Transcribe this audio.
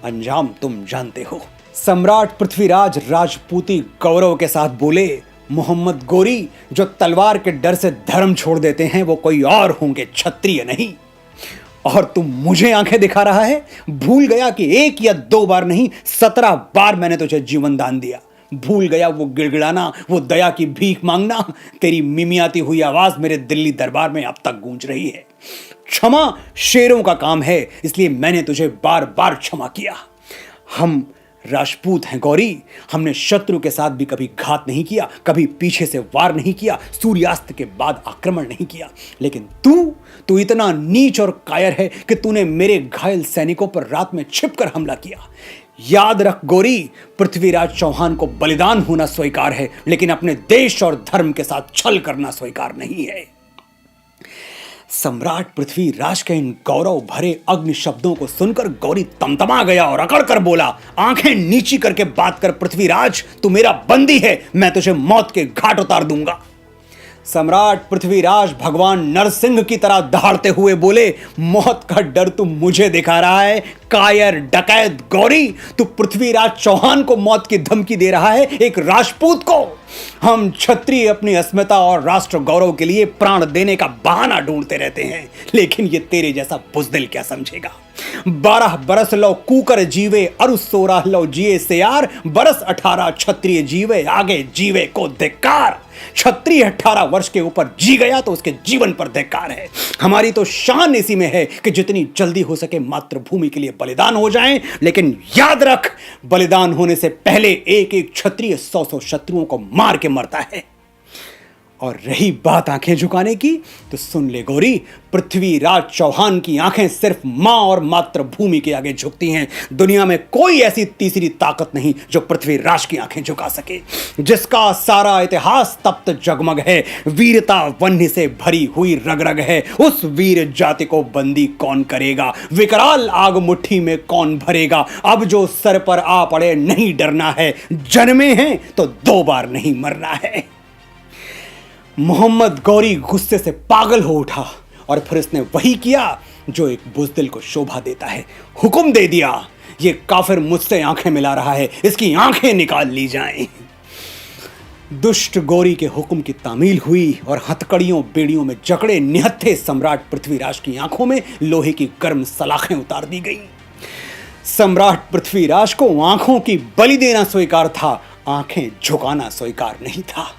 अंजाम तुम जानते हो। सम्राट पृथ्वीराज राजपूती गौरव के साथ बोले, मोहम्मद गोरी, जो तलवार के डर से धर्म छोड़ देते हैं वो कोई और होंगे, क्षत्रिय नहीं। और तुम मुझे आंखें दिखा रहा है? भूल गया कि 1 या 2 बार नहीं 17 बार मैंने तुझे जीवन दान दिया। भूल गया वो गिड़गिड़ाना, वो दया की भीख मांगना? तेरी मिमियाती हुई आवाज मेरे दिल्ली दरबार में अब तक गूंज रही है। क्षमा शेरों का काम है, इसलिए मैंने तुझे बार बार क्षमा किया। हम राजपूत हैं गौरी, हमने शत्रु के साथ भी कभी घात नहीं किया, कभी पीछे से वार नहीं किया, सूर्यास्त के बाद आक्रमण नहीं किया। लेकिन तू इतना नीच और कायर है कि तूने मेरे घायल सैनिकों पर रात में छिपकर हमला किया। याद रख गौरी, पृथ्वीराज चौहान को बलिदान होना स्वीकार है, लेकिन अपने देश और धर्म के साथ छल करना स्वीकार नहीं है। सम्राट पृथ्वीराज के इन गौरव भरे अग्नि शब्दों को सुनकर गौरी तमतमा गया और अकड़ कर बोला, आंखें नीची करके बात कर पृथ्वीराज, तू मेरा बंदी है, मैं तुझे मौत के घाट उतार दूंगा। सम्राट पृथ्वीराज भगवान नरसिंह की तरह दहाड़ते हुए बोले, मौत का डर तू मुझे दिखा रहा है, कायर डकैत गौरी। तू पृथ्वीराज चौहान को मौत की धमकी दे रहा है, एक राजपूत को। हम क्षत्रिय अपनी अस्मिता और राष्ट्र गौरव के लिए प्राण देने का बहाना ढूंढते रहते हैं, लेकिन ये तेरे जैसा बुजदिल क्या समझेगा। 12 बरस लो कूकर जीवे, अरु 16 लो जिए सियार, बरस 18 क्षत्रिय जीवे, आगे जीवे को धिक्कार। क्षत्रिय 18 वर्ष के ऊपर जी गया तो उसके जीवन पर धिक्कार है। हमारी तो शान इसी में है कि जितनी जल्दी हो सके मातृभूमि के लिए बलिदान हो जाएं, लेकिन याद रख, बलिदान होने से पहले एक एक क्षत्रिय 100 शत्रुओं को मार के मरता है। और रही बात आंखें झुकाने की, तो सुन ले गौरी, पृथ्वीराज चौहान की आंखें सिर्फ मां और मातृभूमि के आगे झुकती हैं। दुनिया में कोई ऐसी तीसरी ताकत नहीं जो पृथ्वीराज की आंखें झुका सके, जिसका सारा इतिहास तप्त जगमग है, वीरता वन्य से भरी हुई रग रग है। उस वीर जाति को बंदी कौन करेगा, विकराल आग मुट्ठी में कौन भरेगा। अब जो सर पर आ पड़े नहीं डरना है, जन्मे हैं तो 2 बार नहीं मरना है। मोहम्मद गौरी गुस्से से पागल हो उठा और फिर उसने वही किया जो एक बुजदिल को शोभा देता है। हुक्म दे दिया, ये काफिर मुझसे आंखें मिला रहा है, इसकी आंखें निकाल ली जाएं। दुष्ट गौरी के हुक्म की तामील हुई और हथकड़ियों बेड़ियों में जकड़े निहत्थे सम्राट पृथ्वीराज की आंखों में लोहे की गर्म सलाखें उतार दी गई। सम्राट पृथ्वीराज को आंखों की बलि देना स्वीकार था, आंखें झुकाना स्वीकार नहीं था।